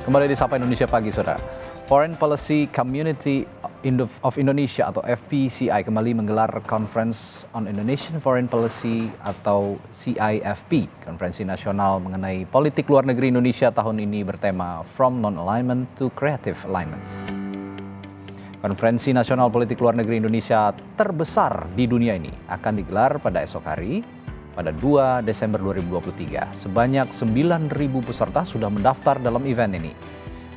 Kembali di Sapa Indonesia Pagi, Saudara. Foreign Policy Community of Indonesia atau FPCI kembali menggelar Conference on Indonesian Foreign Policy atau CIFP, Konferensi Nasional mengenai Politik Luar Negeri Indonesia tahun ini bertema From Non-Alignment to Creative Alignments. Konferensi Nasional Politik Luar Negeri Indonesia terbesar di dunia ini akan digelar pada esok hari, pada 2 Desember 2023. Sebanyak 9.000 peserta sudah mendaftar dalam event ini.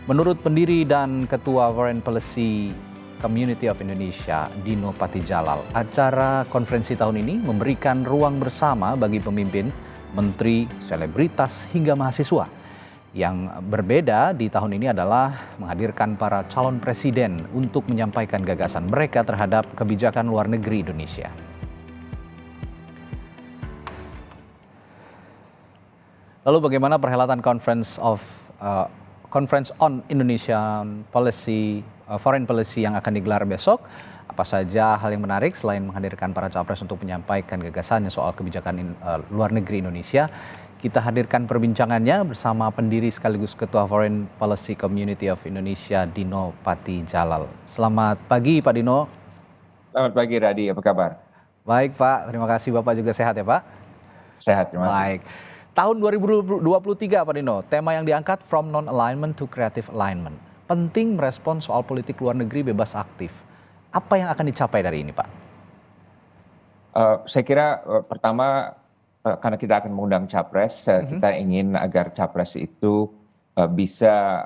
Menurut pendiri dan Ketua Foreign Policy Community of Indonesia, Dino Patijalal, acara konferensi tahun ini memberikan ruang bersama bagi pemimpin, menteri, selebritas, hingga mahasiswa. Yang berbeda di tahun ini adalah menghadirkan para calon presiden untuk menyampaikan gagasan mereka terhadap kebijakan luar negeri Indonesia. Lalu bagaimana perhelatan Conference on Indonesian Policy, Foreign Policy yang akan digelar besok? Apa saja hal yang menarik selain menghadirkan para capres untuk menyampaikan gagasannya soal kebijakan luar negeri Indonesia? Kita hadirkan perbincangannya bersama pendiri sekaligus Ketua Foreign Policy Community of Indonesia, Dino Patijalal. Selamat pagi Pak Dino. Selamat pagi Radi, apa kabar? Baik Pak, terima kasih. Bapak juga sehat ya Pak? Sehat, terima kasih. Baik. Tahun 2023 Pak Dino, tema yang diangkat From Non-Alignment to Creative Alignment. Penting merespon soal politik luar negeri bebas aktif. Apa yang akan dicapai dari ini Pak? Saya kira pertama karena kita akan mengundang capres, kita ingin agar capres itu bisa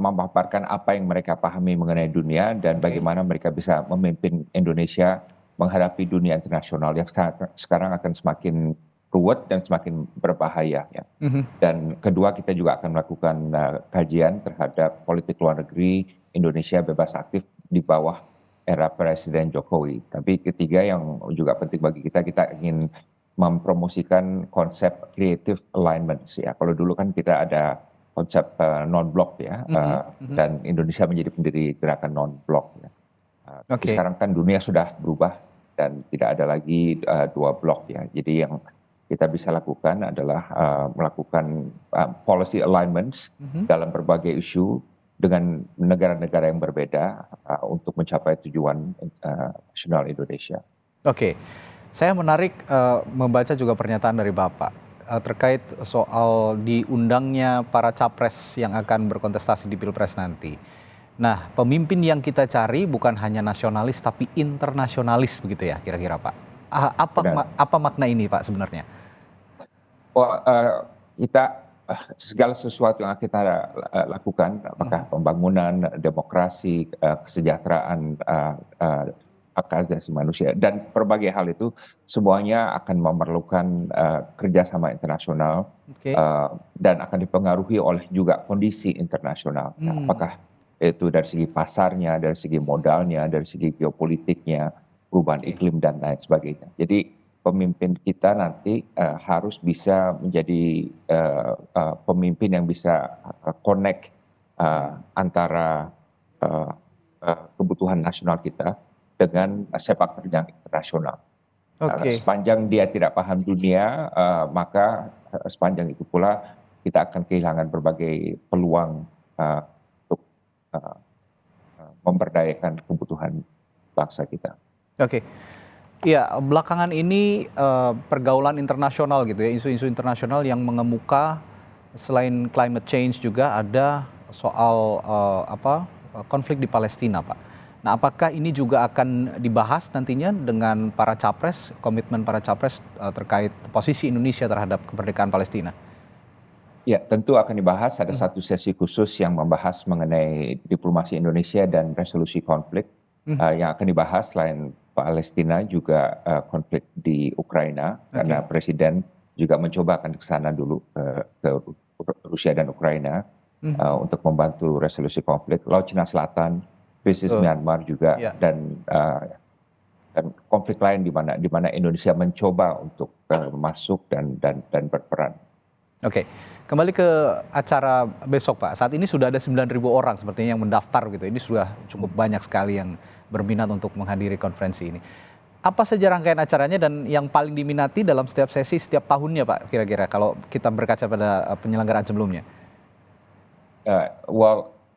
memaparkan apa yang mereka pahami mengenai dunia dan bagaimana mereka bisa memimpin Indonesia menghadapi dunia internasional yang sekarang akan semakin ruwet dan semakin berbahaya ya. Dan kedua kita juga akan melakukan kajian terhadap politik luar negeri Indonesia bebas aktif di bawah era Presiden Jokowi. Tapi ketiga yang juga penting bagi kita ingin mempromosikan konsep creative alignment ya. Kalau dulu kan kita ada konsep non-blok ya, dan Indonesia menjadi pendiri gerakan non-blok ya. Sekarang kan dunia sudah berubah dan tidak ada lagi dua blok ya. Jadi yang kita bisa lakukan adalah melakukan policy alignments dalam berbagai isu dengan negara-negara yang berbeda untuk mencapai tujuan nasional Indonesia. Oke, saya menarik membaca juga pernyataan dari Bapak terkait soal diundangnya para capres yang akan berkontestasi di Pilpres nanti. Nah, pemimpin yang kita cari bukan hanya nasionalis tapi internasionalis begitu ya kira-kira Pak. Apa makna ini Pak sebenarnya? Kita segala sesuatu yang kita lakukan, apakah pembangunan, demokrasi, kesejahteraan, hak asasi manusia dan berbagai hal itu semuanya akan memerlukan kerjasama internasional dan akan dipengaruhi oleh juga kondisi internasional. Apakah itu dari segi pasarnya, dari segi modalnya, dari segi geopolitiknya, perubahan iklim dan lain sebagainya. Jadi pemimpin kita nanti harus bisa menjadi pemimpin yang bisa connect antara kebutuhan nasional kita dengan sepak terjang internasional. Sepanjang dia tidak paham dunia, maka sepanjang itu pula kita akan kehilangan berbagai peluang untuk memberdayakan kebutuhan bangsa kita. Iya, belakangan ini pergaulan internasional gitu ya, isu-isu internasional yang mengemuka selain climate change juga ada soal konflik di Palestina, Pak. Nah, apakah ini juga akan dibahas nantinya dengan para capres, komitmen para capres terkait posisi Indonesia terhadap kemerdekaan Palestina? Ya, tentu akan dibahas. Ada satu sesi khusus yang membahas mengenai diplomasi Indonesia dan resolusi konflik yang akan dibahas selain Palestina juga konflik di Ukraina karena Presiden juga mencoba akan ke sana dulu ke Rusia dan Ukraina untuk membantu resolusi konflik. Laut Cina Selatan, krisis Myanmar juga dan konflik lain di mana Indonesia mencoba untuk masuk dan berperan. Oke, kembali ke acara besok Pak. Saat ini sudah ada 9.000 orang sepertinya yang mendaftar gitu. Ini sudah cukup banyak sekali yang berminat untuk menghadiri konferensi ini. Apa saja rangkaian acaranya dan yang paling diminati dalam setiap sesi setiap tahunnya Pak kira-kira kalau kita berkaca pada penyelenggaraan sebelumnya?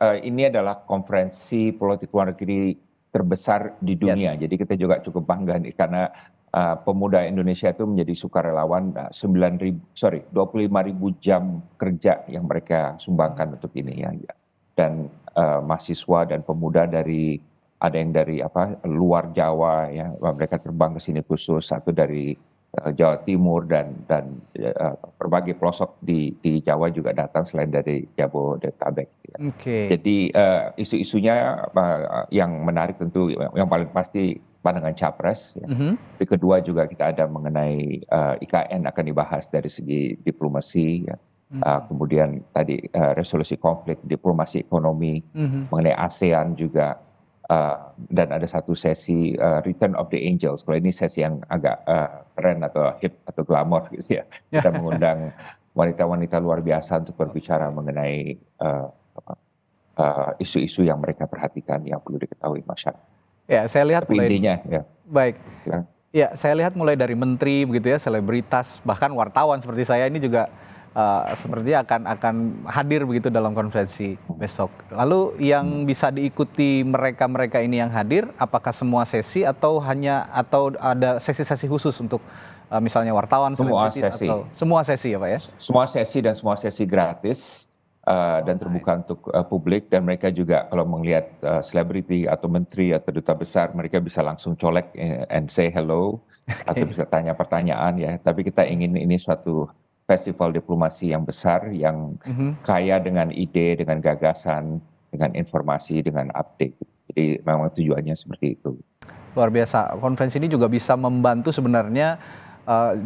Ini adalah konferensi politik luar negeri terbesar di dunia. Yes. Jadi kita juga cukup bangga nih karena pemuda Indonesia itu menjadi sukarelawan 25.000 jam kerja yang mereka sumbangkan untuk ini ya. Dan mahasiswa dan pemuda ada yang dari luar Jawa ya, mereka terbang ke sini khusus, satu dari Jawa Timur dan berbagai pelosok di Jawa juga datang selain dari Jabodetabek. Ya. Oke. Jadi isu-isunya yang menarik tentu yang paling pasti pandangan capres. Ya. Tapi kedua juga kita ada mengenai IKN akan dibahas dari segi diplomasi. Ya. Kemudian tadi resolusi konflik, diplomasi ekonomi, mengenai ASEAN juga. Dan ada satu sesi Return of the Angels. Kalau ini sesi yang agak keren atau hip atau glamor gitu ya. Kita mengundang wanita-wanita luar biasa untuk berbicara mengenai isu-isu yang mereka perhatikan yang perlu diketahui masyarakat. Ya, saya lihat Tapi intinya ya. Baik. Ya. Ya, saya lihat mulai dari menteri begitu ya, selebritas, bahkan wartawan seperti saya ini juga sepertinya akan hadir begitu dalam konferensi besok. Lalu yang bisa diikuti mereka ini yang hadir, apakah semua sesi atau ada sesi-sesi khusus untuk misalnya wartawan, selebritis atau semua sesi ya Pak ya? Semua sesi dan semua sesi gratis dan terbuka untuk publik, dan mereka juga kalau melihat selebriti atau menteri atau duta besar, mereka bisa langsung colek and say hello atau bisa tanya pertanyaan ya. Tapi kita ingin ini suatu festival diplomasi yang besar, yang kaya dengan ide, dengan gagasan, dengan informasi, dengan update. Jadi memang tujuannya seperti itu. Luar biasa. Konferensi ini juga bisa membantu sebenarnya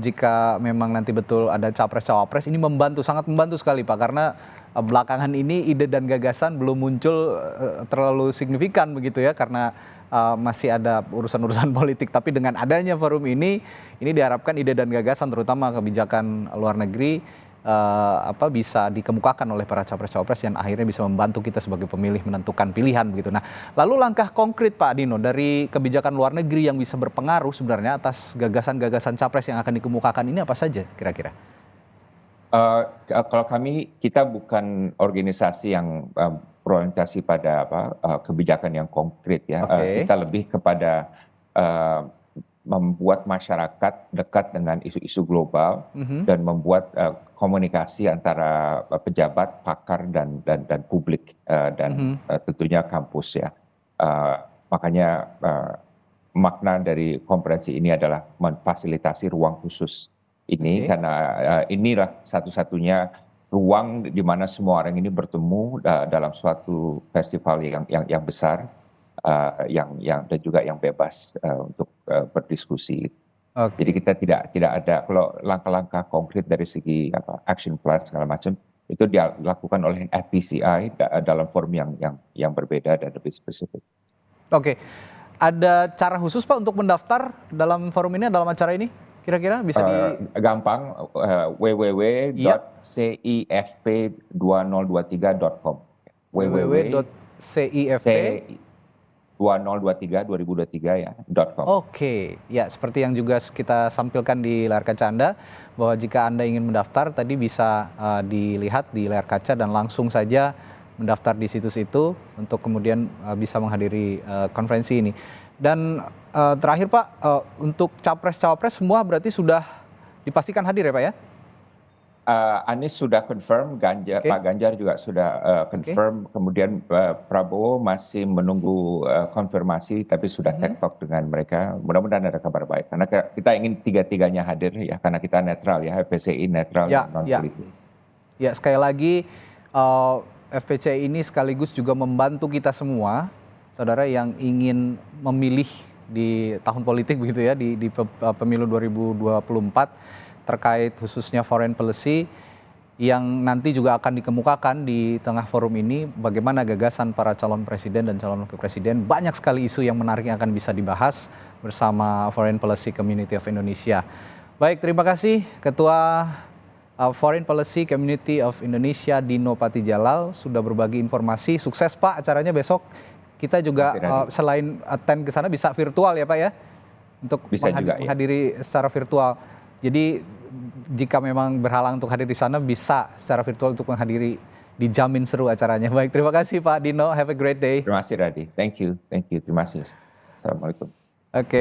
jika memang nanti betul ada capres-cawapres, ini sangat membantu sekali Pak. Karena belakangan ini ide dan gagasan belum muncul terlalu signifikan begitu ya, karena masih ada urusan-urusan politik. Tapi dengan adanya forum ini diharapkan ide dan gagasan terutama kebijakan luar negeri bisa dikemukakan oleh para capres-cawapres yang akhirnya bisa membantu kita sebagai pemilih menentukan pilihan begitu. Nah, lalu langkah konkret Pak Dino dari kebijakan luar negeri yang bisa berpengaruh sebenarnya atas gagasan-gagasan capres yang akan dikemukakan ini apa saja kira-kira? Kalau kita bukan organisasi yang berorientasi pada kebijakan yang konkret ya. Kita lebih kepada membuat masyarakat dekat dengan isu-isu global dan membuat komunikasi antara pejabat, pakar dan publik dan tentunya kampus ya. Makanya makna dari konferensi ini adalah memfasilitasi ruang khusus ini karena inilah satu-satunya ruang di mana semua orang ini bertemu dalam suatu festival yang besar, dan juga yang bebas untuk berdiskusi. Jadi kita tidak ada kalau langkah-langkah konkret dari segi action plan segala macam itu dilakukan oleh FPCI dalam forum yang berbeda dan lebih spesifik. Oke, ada cara khusus Pak untuk mendaftar dalam forum ini, dalam acara ini? Kira-kira bisa gampang, www.cifp2023.com. www.cifp2023 ya .com. Oke, ya seperti yang juga kita sampilkan di layar kaca Anda, bahwa jika Anda ingin mendaftar tadi bisa dilihat di layar kaca dan langsung saja mendaftar di situs itu untuk kemudian bisa menghadiri konferensi ini. Dan terakhir Pak, untuk capres-cawapres semua berarti sudah dipastikan hadir ya Pak ya? Anies sudah confirm, Pak Ganjar juga sudah confirm, kemudian Prabowo masih menunggu konfirmasi tapi sudah tektok dengan mereka. Mudah-mudahan ada kabar baik karena kita ingin tiga-tiganya hadir ya, karena kita netral ya, FPCI netral non politik. Ya, sekali lagi FPCI ini sekaligus juga membantu kita semua saudara yang ingin memilih di tahun politik begitu ya, di pemilu 2024 terkait khususnya foreign policy yang nanti juga akan dikemukakan di tengah forum ini, bagaimana gagasan para calon presiden dan calon wakil presiden. Banyak sekali isu yang menarik yang akan bisa dibahas bersama Foreign Policy Community of Indonesia. Baik, terima kasih Ketua Foreign Policy Community of Indonesia Dino Patijalal sudah berbagi informasi. Sukses Pak acaranya besok. Kita juga selain attend ke sana bisa virtual ya Pak ya, untuk menghadiri secara virtual. Jadi jika memang berhalang untuk hadir di sana bisa secara virtual untuk menghadiri dijamin seru acaranya. Baik, terima kasih Pak Dino. Have a great day. Terima kasih Radi. Thank you. Terima kasih. Assalamualaikum. Oke.